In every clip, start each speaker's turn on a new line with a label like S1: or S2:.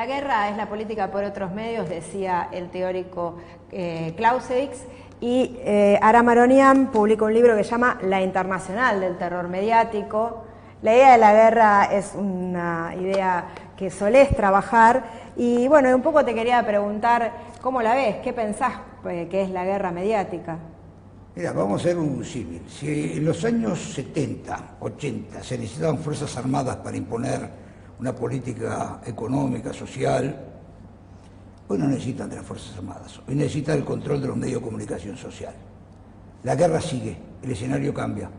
S1: La guerra es la política por otros medios, decía el teórico Clausewitz, y Aram Aronian publicó un libro que se llama La Internacional del Terror Mediático. La idea de la guerra es una idea que solés trabajar y bueno, un poco te quería preguntar cómo la ves, qué pensás que es la guerra mediática.
S2: Mira, vamos a hacer un símil. Si en los años 70, 80 se necesitaban fuerzas armadas para imponer una política económica, social, hoy no necesitan de las fuerzas armadas, hoy necesitan el control de los medios de comunicación social. La guerra sigue, el escenario cambia.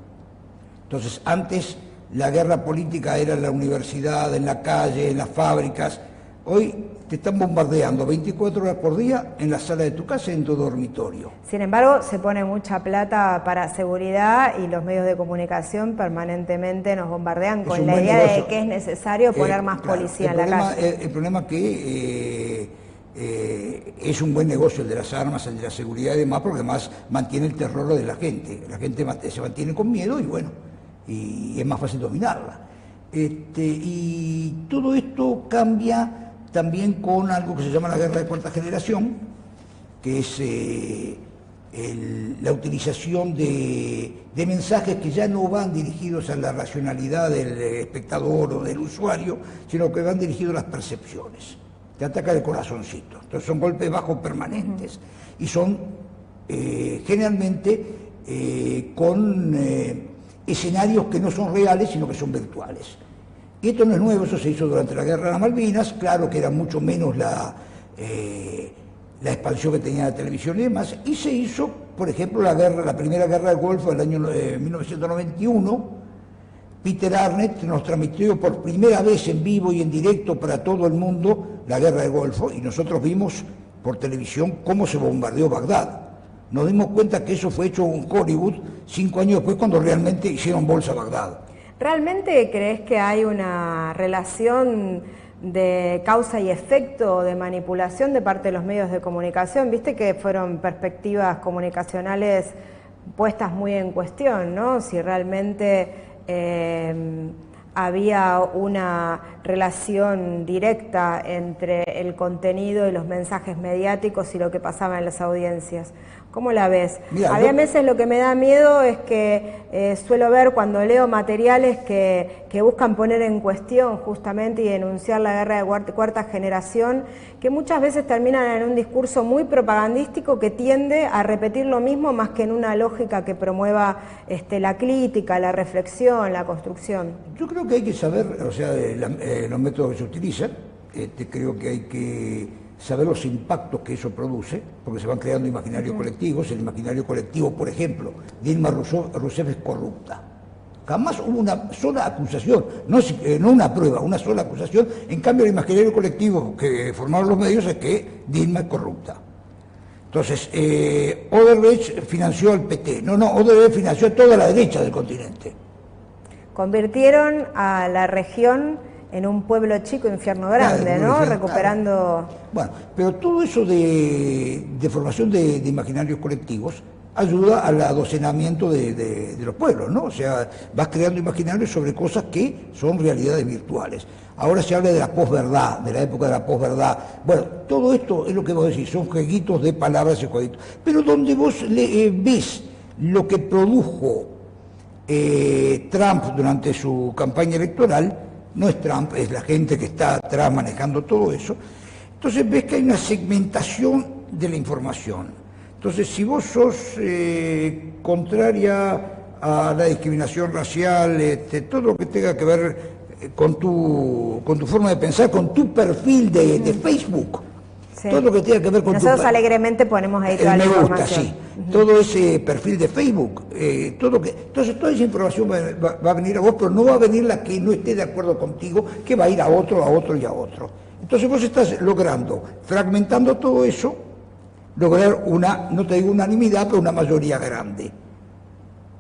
S2: Entonces, antes la guerra política era en la universidad, en la calle, en las fábricas. Hoy te están bombardeando 24 horas por día en la sala de tu casa y en tu dormitorio.
S1: Sin embargo, se pone mucha plata para seguridad y los medios de comunicación permanentemente nos bombardean con la idea de que es necesario poner más policía en la calle.
S2: El problema es que es un buen negocio el de las armas, el de la seguridad y demás, porque además mantiene el terror de la gente. La gente se mantiene con miedo y bueno, y es más fácil dominarla. Y todo esto cambia también con algo que se llama la guerra de cuarta generación, que es la utilización de mensajes que ya no van dirigidos a la racionalidad del espectador o del usuario, sino que van dirigidos a las percepciones. Te ataca el corazoncito. Entonces son golpes bajos permanentes y son generalmente con escenarios que no son reales, sino que son virtuales. Y esto no es nuevo, eso se hizo durante la Guerra de las Malvinas, claro que era mucho menos la expansión que tenía la televisión y demás, y se hizo, por ejemplo, la primera guerra del Golfo del año 1991. Peter Arnett nos transmitió por primera vez en vivo y en directo para todo el mundo la guerra del Golfo, y nosotros vimos por televisión cómo se bombardeó Bagdad. Nos dimos cuenta que eso fue hecho en Hollywood 5 años después, cuando realmente hicieron bolsa Bagdad.
S1: ¿Realmente crees que hay una relación de causa y efecto, de manipulación de parte de los medios de comunicación? Viste que fueron perspectivas comunicacionales puestas muy en cuestión, ¿no? Si realmente había una relación directa entre el contenido y los mensajes mediáticos y lo que pasaba en las audiencias. ¿Cómo la ves?
S2: Mira,
S1: a veces lo que me da miedo es que suelo ver cuando leo materiales que buscan poner en cuestión justamente y denunciar la guerra de cuarta generación, que muchas veces terminan en un discurso muy propagandístico que tiende a repetir lo mismo más que en una lógica que promueva la crítica, la reflexión, la construcción.
S2: Yo creo que hay que saber, o sea, los métodos que se utilizan, creo que hay que saber los impactos que eso produce, porque se van creando imaginarios colectivos. El imaginario colectivo, por ejemplo, Dilma Rousseff es corrupta. Jamás hubo una sola acusación, no una prueba, una sola acusación. En cambio, el imaginario colectivo que formaron los medios es que Dilma es corrupta. Entonces, Odebrecht financió al PT. No, Odebrecht financió a toda la derecha del continente.
S1: Convirtieron a la región en un pueblo chico, infierno grande, claro, ¿no? Recuperando...
S2: Claro. Bueno, pero todo eso de formación de imaginarios colectivos ayuda al adocenamiento de los pueblos, ¿no? O sea, vas creando imaginarios sobre cosas que son realidades virtuales. Ahora se habla de la posverdad, de la época de la posverdad. Bueno, todo esto es lo que vos decís, son jueguitos de palabras y jueguitos. Pero donde vos ves lo que produjo Trump durante su campaña electoral, no es Trump, es la gente que está atrás manejando todo eso. Entonces ves que hay una segmentación de la información. Entonces, si vos sos contraria a la discriminación racial, todo lo que tenga que ver con tu forma de pensar, con tu perfil de Facebook, sí, todo lo que tenga que ver con
S1: nosotros alegremente ponemos ahí toda la información.
S2: Sí. Todo ese perfil de Facebook, entonces toda esa información va a venir a vos, pero no va a venir la que no esté de acuerdo contigo, que va a ir a otro y a otro. Entonces vos estás logrando, fragmentando todo eso, lograr una, no te digo unanimidad, pero una mayoría grande.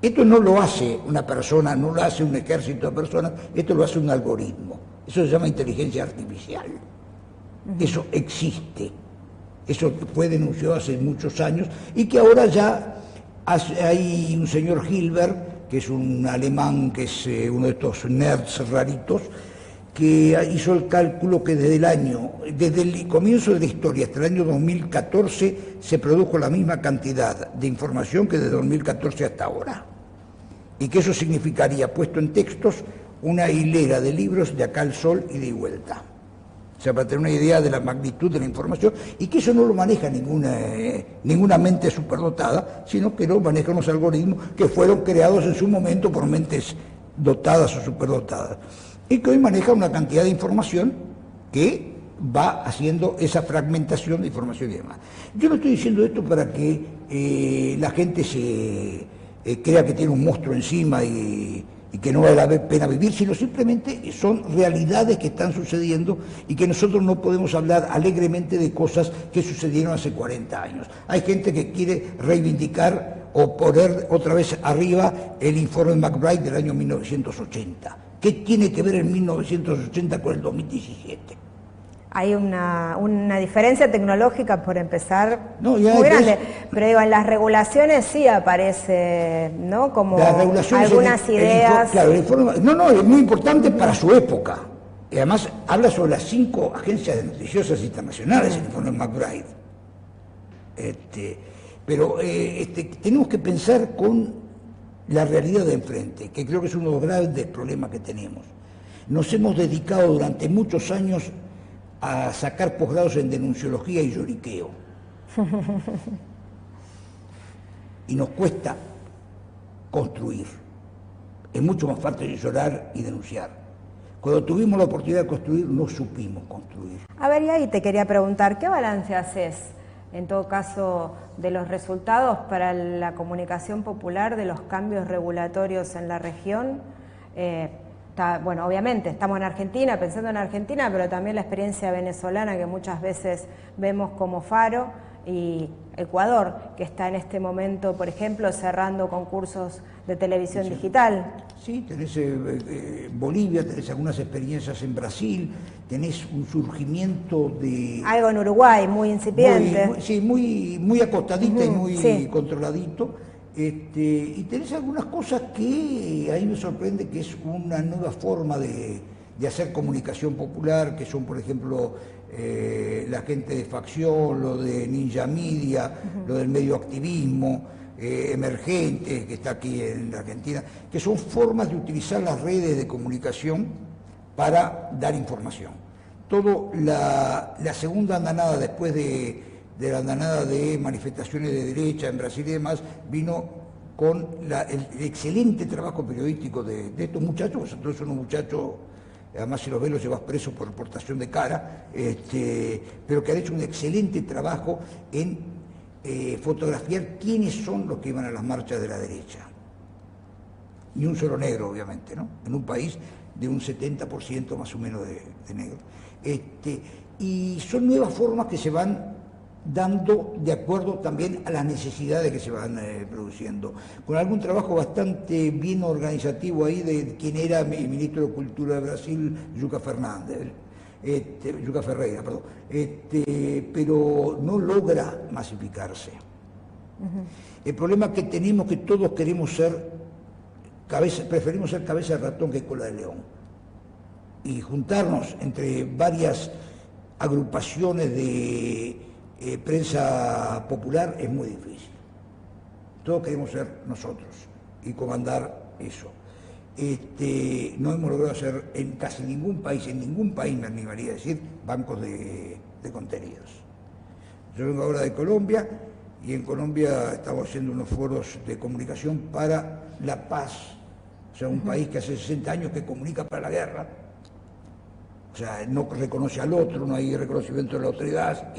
S2: Esto no lo hace una persona, no lo hace un ejército de personas, esto lo hace un algoritmo. Eso se llama inteligencia artificial. Eso existe. Eso fue denunciado hace muchos años y que ahora ya hay un señor Hilbert, que es un alemán, que es uno de estos nerds raritos, que hizo el cálculo que desde el comienzo de la historia hasta el año 2014 se produjo la misma cantidad de información que desde 2014 hasta ahora. Y que eso significaría, puesto en textos, una hilera de libros de acá al sol y de vuelta. O sea, para tener una idea de la magnitud de la información, y que eso no lo maneja ninguna mente superdotada, sino que lo manejan unos algoritmos que fueron creados en su momento por mentes dotadas o superdotadas. Y que hoy maneja una cantidad de información que va haciendo esa fragmentación de información y demás. Yo no estoy diciendo esto para que la gente se crea que tiene un monstruo encima y que no vale la pena vivir, sino simplemente son realidades que están sucediendo y que nosotros no podemos hablar alegremente de cosas que sucedieron hace 40 años. Hay gente que quiere reivindicar o poner otra vez arriba el informe McBride del año 1980. ¿Qué tiene que ver el 1980 con el 2017?
S1: Hay una diferencia tecnológica, por empezar, muy grande. Pero digo, en las regulaciones sí aparece, ¿no? Como algunas ideas.
S2: Claro, el informe, es muy importante para su época. Y además habla sobre las 5 agencias noticiosas internacionales, el informe McBride. Pero tenemos que pensar con la realidad de enfrente, que creo que es uno de los grandes problemas que tenemos. Nos hemos dedicado durante muchos años a sacar posgrados en denunciología y lloriqueo. Y nos cuesta construir. Es mucho más fácil llorar y denunciar. Cuando tuvimos la oportunidad de construir, no supimos construir.
S1: A ver, y ahí te quería preguntar, ¿qué balance haces, en todo caso, de los resultados para la comunicación popular de los cambios regulatorios en la región? Bueno, obviamente estamos en Argentina, pensando en Argentina, pero también la experiencia venezolana que muchas veces vemos como faro, y Ecuador, que está en este momento, por ejemplo, cerrando concursos de televisión digital.
S2: Sí, tenés Bolivia, tenés algunas experiencias en Brasil, tenés un surgimiento de...
S1: Algo en Uruguay, muy incipiente.
S2: Muy acostadita y muy controladito. Y tenés algunas cosas que ahí me sorprende, que es una nueva forma de hacer comunicación popular, que son, por ejemplo, la gente de facción, lo de Ninja Media, lo del medio activismo emergente, que está aquí en la Argentina, que son formas de utilizar las redes de comunicación para dar información. La segunda andanada, después de la andanada de manifestaciones de derecha en Brasil y demás, vino con el excelente trabajo periodístico de estos muchachos, pues entonces son unos muchachos, además si los ves los llevas presos por portación de cara, pero que han hecho un excelente trabajo en fotografiar quiénes son los que iban a las marchas de la derecha. Ni un solo negro, obviamente, ¿no? En un país de un 70% más o menos de negros. Y son nuevas formas que se van dando de acuerdo también a las necesidades que se van produciendo, con algún trabajo bastante bien organizativo ahí de quien era mi ministro de Cultura de Brasil, Juca Ferreira, perdón, pero no logra masificarse. El problema que tenemos, que todos queremos preferimos ser cabeza de ratón que cola de león, y juntarnos entre varias agrupaciones de prensa popular es muy difícil. Todos queremos ser nosotros y comandar eso. No hemos logrado hacer en casi ningún país me animaría a decir, bancos de contenidos. Yo vengo ahora de Colombia, y en Colombia estamos haciendo unos foros de comunicación para la paz. O sea, un país que hace 60 años que comunica para la guerra. O sea, no reconoce al otro, no hay reconocimiento de la autoridad.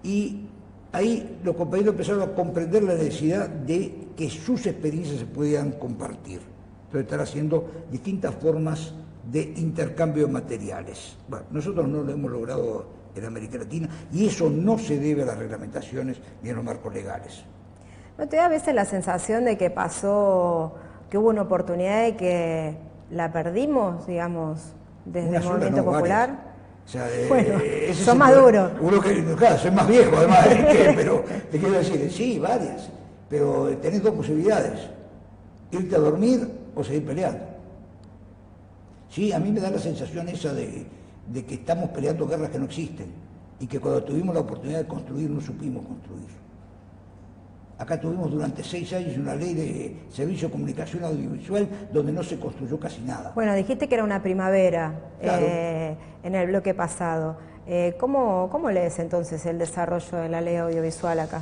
S2: Y ahí los compañeros empezaron a comprender la necesidad de que sus experiencias se pudieran compartir. Entonces están haciendo distintas formas de intercambio de materiales. Bueno, nosotros no lo hemos logrado en América Latina, y eso no se debe a las reglamentaciones ni a los marcos legales.
S1: ¿No te da a veces la sensación de que que hubo una oportunidad y que la perdimos, digamos, desde el movimiento popular?
S2: O sea,
S1: bueno, son más duros.
S2: Claro, soy más viejo además, pero te quiero decir, sí, varias, pero tenés dos posibilidades: irte a dormir o seguir peleando. Sí, a mí me da la sensación esa de que estamos peleando guerras que no existen y que cuando tuvimos la oportunidad de construir no supimos construir. Acá tuvimos durante 6 años una ley de servicio de comunicación audiovisual donde no se construyó casi nada.
S1: Bueno, dijiste que era una primavera,
S2: Claro.
S1: En el bloque pasado. ¿Cómo lees entonces el desarrollo de la ley audiovisual acá?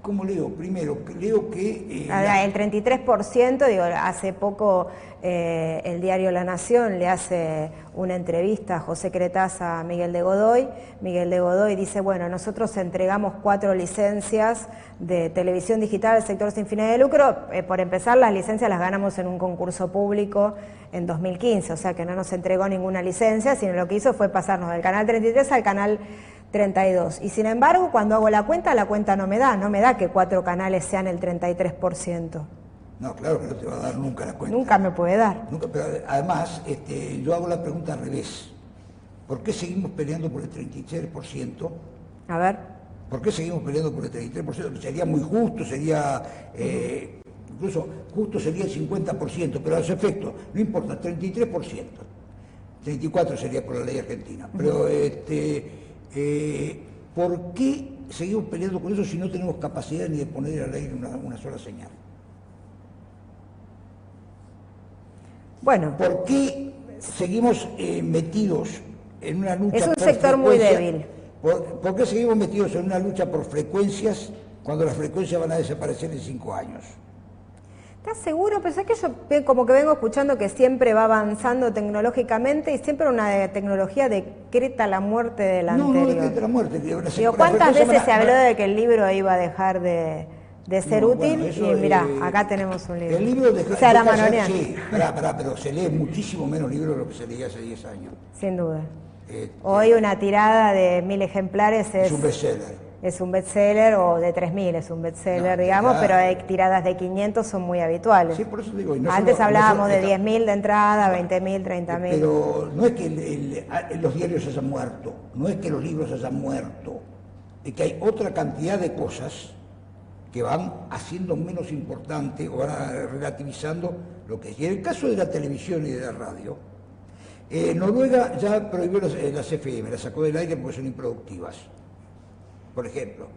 S2: ¿Cómo leo? Primero, leo que...
S1: El 33%, digo, hace poco el diario La Nación le hace una entrevista a José Cretaz a Miguel de Godoy. Miguel de Godoy dice, bueno, nosotros entregamos 4 licencias de televisión digital al sector sin fines de lucro. Por empezar, las licencias las ganamos en un concurso público en 2015, o sea que no nos entregó ninguna licencia, sino lo que hizo fue pasarnos del canal 33 al canal 32. Y sin embargo, cuando hago la cuenta no me da que 4 canales sean el 33%.
S2: No, claro que no te va a dar nunca la cuenta.
S1: Nunca me puede dar.
S2: Nunca, pero además, yo hago la pregunta al revés. ¿Por qué seguimos peleando por el 33%?
S1: A ver.
S2: ¿Por qué seguimos peleando por el 33%? Sería muy justo, sería... incluso justo sería el 50%, pero a los efectos, no importa, 33%. 34% sería por la ley argentina. Pero, ¿por qué seguimos peleando con eso si no tenemos capacidad ni de poner al aire una sola señal?
S1: Bueno.
S2: ¿Por qué seguimos metidos en una lucha
S1: Es un
S2: por
S1: sector muy débil.
S2: ¿Por qué seguimos metidos en una lucha por frecuencias cuando las frecuencias van a desaparecer en 5 años?
S1: ¿Estás seguro? Pero es que yo como que vengo escuchando que siempre va avanzando tecnológicamente y siempre una tecnología decreta la muerte de la anterior.
S2: No decreta la muerte.
S1: Digo, ¿cuántas veces se habló de que el libro iba a dejar de ser útil?
S2: Bueno, eso,
S1: y mirá, acá tenemos un libro.
S2: El libro de
S1: Sara Maronian.
S2: Sí, pero se lee muchísimo menos libros de lo que se leía hace 10 años.
S1: Sin duda. Hoy una tirada de 1000 ejemplares
S2: es un bestseller.
S1: Es un bestseller, o de 3000 es un bestseller, digamos, pero hay tiradas de 500 son muy habituales.
S2: Sí, por eso digo.
S1: Antes hablábamos de 10.000 de entrada, 20.000, 30.000.
S2: Pero no es que los diarios hayan muerto, no es que los libros hayan muerto, es que hay otra cantidad de cosas que van haciendo menos importante o van relativizando lo que es. Y en el caso de la televisión y de la radio, Noruega ya prohibió las FM, las sacó del aire porque son improductivas. Por ejemplo,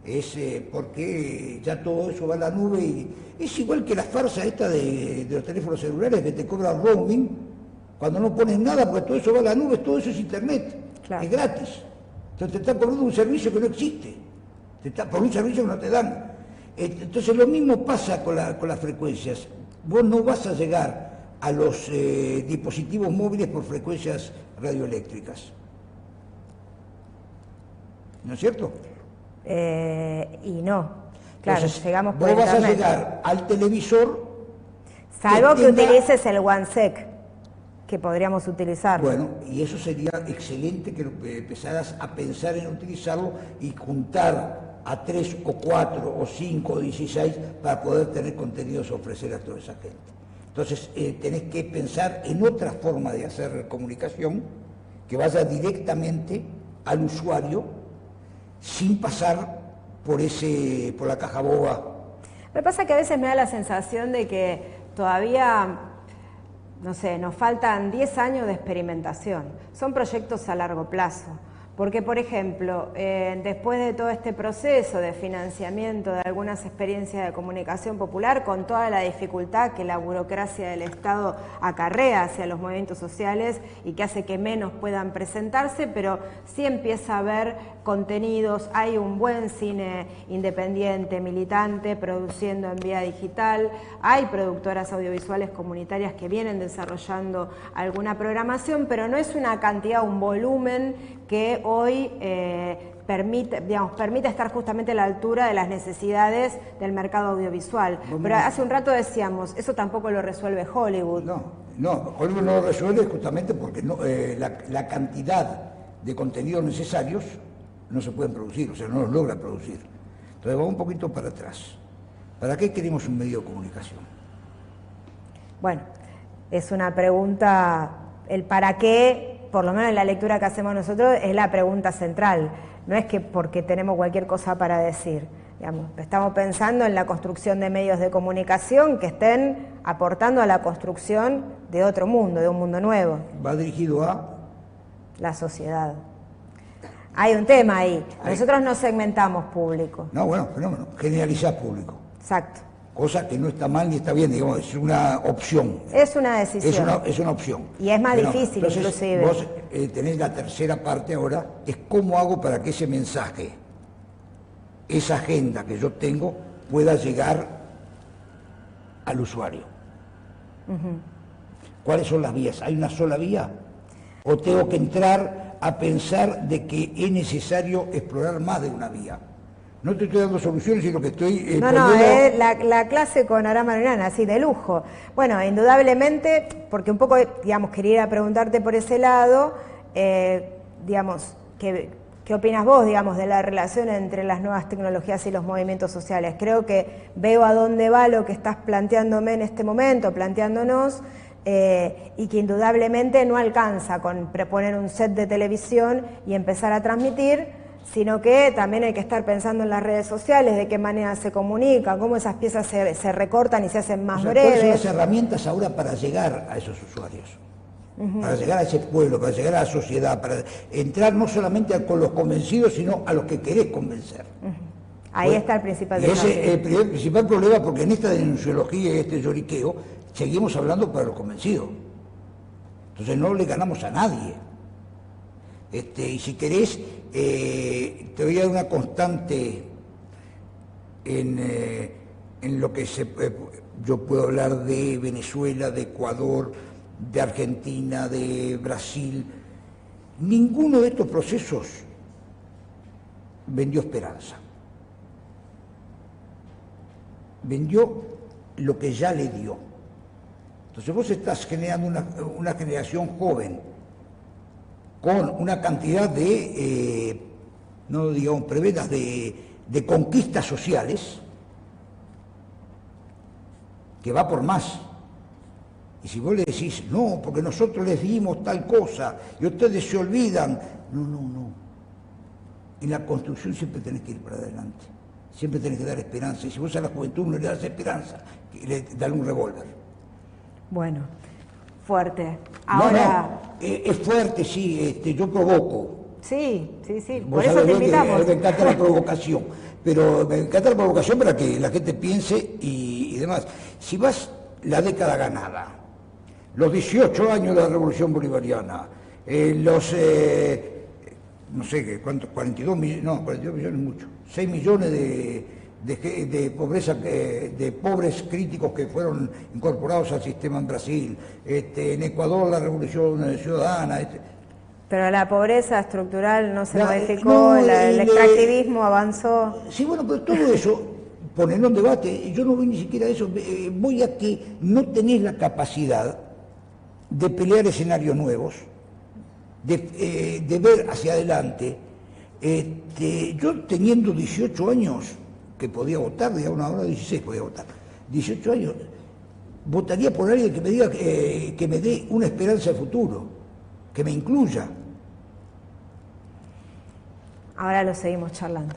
S2: es porque ya todo eso va a la nube y es igual que la farsa esta de los teléfonos celulares que te cobran roaming cuando no pones nada porque todo eso va a la nube, todo eso es internet, claro. Es gratis. Entonces te están cobrando un servicio que no existe, por un servicio que no te dan. Entonces lo mismo pasa con las frecuencias. Vos no vas a llegar a los dispositivos móviles por frecuencias radioeléctricas. ¿No es cierto?
S1: Y no. Claro,
S2: entonces,
S1: llegamos por
S2: vos vas
S1: internet.
S2: a llegar al televisor...
S1: Salvo que utilices el OneSec, que podríamos utilizar.
S2: Bueno, y eso sería excelente que empezaras a pensar en utilizarlo y juntar a 3 o 4 o 5 o 16 para poder tener contenidos a ofrecer a toda esa gente. Entonces, tenés que pensar en otra forma de hacer comunicación que vaya directamente al usuario sin pasar por la caja boba.
S1: Me pasa que a veces me da la sensación de que todavía, no sé, nos faltan 10 años de experimentación. Son proyectos a largo plazo. Porque, por ejemplo, después de todo este proceso de financiamiento de algunas experiencias de comunicación popular, con toda la dificultad que la burocracia del Estado acarrea hacia los movimientos sociales y que hace que menos puedan presentarse, pero sí empieza a haber contenidos, hay un buen cine independiente, militante, produciendo en vía digital, hay productoras audiovisuales comunitarias que vienen desarrollando alguna programación, pero no es una cantidad, un volumen que hoy permite estar justamente a la altura de las necesidades del mercado audiovisual. Pero hace un rato decíamos, eso tampoco lo resuelve Hollywood.
S2: No, Hollywood no lo resuelve justamente porque la cantidad de contenidos necesarios no se pueden producir, o sea, no los logra producir. Entonces vamos un poquito para atrás. ¿Para qué queremos un medio de comunicación?
S1: Bueno, es una pregunta, el para qué, por lo menos en la lectura que hacemos nosotros, es la pregunta central. No es que porque tenemos cualquier cosa para decir. Digamos, estamos pensando en la construcción de medios de comunicación que estén aportando a la construcción de otro mundo, de un mundo nuevo.
S2: Va dirigido a
S1: la sociedad. Hay un tema ahí. Nosotros no segmentamos público.
S2: No, bueno, fenómeno. Generalizar público.
S1: Exacto.
S2: Cosa que no está mal ni está bien, digamos, es una opción.
S1: Es una decisión.
S2: Es una opción.
S1: Y es más difícil,
S2: entonces,
S1: inclusive.
S2: Vos tenés la tercera parte ahora, es cómo hago para que ese mensaje, esa agenda que yo tengo, pueda llegar al usuario. ¿Cuáles son las vías? ¿Hay una sola vía? ¿O tengo que entrar a pensar de que es necesario explorar más de una vía? No te estoy dando soluciones, sino que estoy
S1: la clase con Aram Maronian, así de lujo. Bueno, indudablemente, porque un poco, digamos, quería ir a preguntarte por ese lado, digamos, ¿qué opinas vos, digamos, de la relación entre las nuevas tecnologías y los movimientos sociales? Creo que veo a dónde va lo que estás planteándome en este momento, planteándonos, y que indudablemente no alcanza con proponer un set de televisión y empezar a transmitir, sino que también hay que estar pensando en las redes sociales, de qué manera se comunican, cómo esas piezas se recortan y se hacen más breves.
S2: ¿Cuáles son las herramientas ahora para llegar a esos usuarios? Para llegar a ese pueblo, para llegar a la sociedad, para entrar no solamente con los convencidos, sino a los que querés convencer.
S1: Ahí está el principal desafío.
S2: Ese es el principal problema, porque en esta denunciología y este lloriqueo seguimos hablando para los convencidos. Entonces no le ganamos a nadie. Y si querés, te voy a dar una constante en lo que yo puedo hablar de Venezuela, de Ecuador, de Argentina, de Brasil. Ninguno de estos procesos vendió esperanza. Vendió lo que ya le dio. Entonces vos estás generando una generación joven con una cantidad de, no digamos prevedas, de conquistas sociales que va por más. Y si vos le decís, no, porque nosotros les dimos tal cosa y ustedes se olvidan, no. En la construcción siempre tenés que ir para adelante, siempre tenés que dar esperanza. Y si vos a la juventud no le das esperanza, dale un revólver.
S1: Bueno, fuerte. Ahora...
S2: es fuerte, sí, yo provoco.
S1: Sí, por eso te invitamos.
S2: Me encanta la provocación, pero me encanta la provocación para que la gente piense y demás. Si vas la década ganada, los 18 años de la Revolución Bolivariana, los, no sé, ¿cuántos? 42 millones, no, 42 millones mucho, 6 millones de pobreza, de pobres críticos que fueron incorporados al sistema en Brasil, en Ecuador la Revolución Ciudadana.
S1: Pero la pobreza estructural no se modificó, el extractivismo avanzó.
S2: Sí, bueno, pero todo eso, ponerlo en debate, yo no voy ni siquiera a eso, voy a que no tenés la capacidad de pelear escenarios nuevos, de ver hacia adelante. Yo teniendo 18 años, que podía votar, digamos, ahora 16 podía votar, 18 años, votaría por alguien que me diga, que me dé una esperanza de futuro, que me incluya.
S1: Ahora lo seguimos charlando.